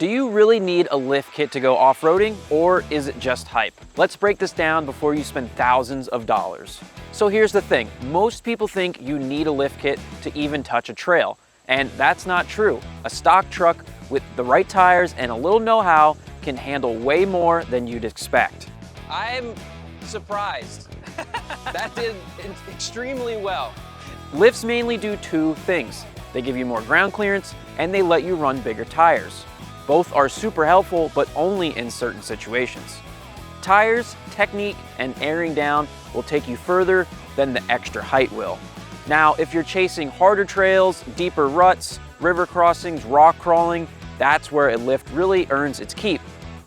Do you really need a lift kit to go off-roading, or is it just hype? Let's break this down before you spend thousands of dollars. So here's the thing, most people think you need a lift kit to even touch a trail, and that's not true. A stock truck with the right tires and a little know-how can handle way more than you'd expect. I'm surprised. That did extremely well. Lifts mainly do two things. They give you more ground clearance and they let you run bigger tires. Both are super helpful, but only in certain situations. Tires, technique, and airing down will take you further than the extra height will. Now, if you're chasing harder trails, deeper ruts, river crossings, rock crawling, that's where a lift really earns its keep.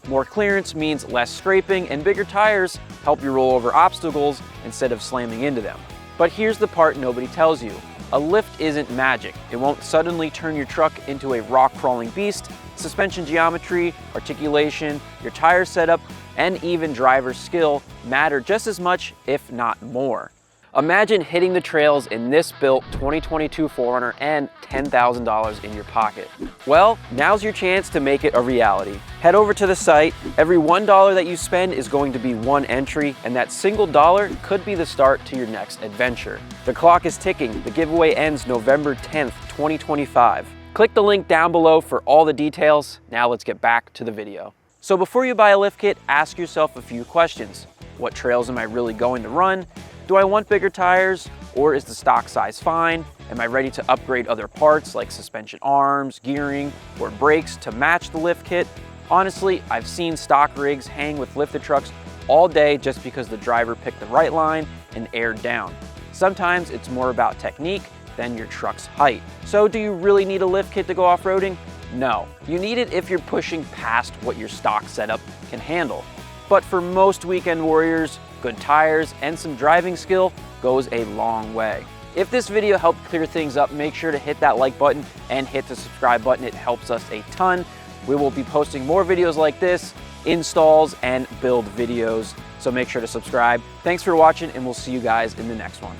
More clearance means less scraping, and bigger tires help you roll over obstacles instead of slamming into them. But here's the part nobody tells you. A lift isn't magic. It won't suddenly turn your truck into a rock crawling beast. Suspension geometry, articulation, your tire setup, and even driver skill matter just as much, if not more. Imagine hitting the trails in this built 2022 4Runner and $10,000 in your pocket. Well, now's your chance to make it a reality. Head over to the site. Every $1 that you spend is going to be one entry, and that single dollar could be the start to your next adventure. The clock is ticking. The giveaway ends November 10th, 2025. Click the link down below for all the details. Now let's get back to the video. So before you buy a lift kit, ask yourself a few questions. What trails am I really going to run? Do I want bigger tires, or is the stock size fine? Am I ready to upgrade other parts like suspension arms, gearing, or brakes to match the lift kit? Honestly, I've seen stock rigs hang with lifted trucks all day just because the driver picked the right line and aired down. Sometimes it's more about technique than your truck's height. So do you really need a lift kit to go off-roading? No. You need it if you're pushing past what your stock setup can handle. But for most weekend warriors, good tires and some driving skill goes a long way. If this video helped clear things up, make sure to hit that like button and hit the subscribe button. It helps us a ton. We will be posting more videos like this, installs and build videos, so make sure to subscribe. Thanks for watching, and we'll see you guys in the next one.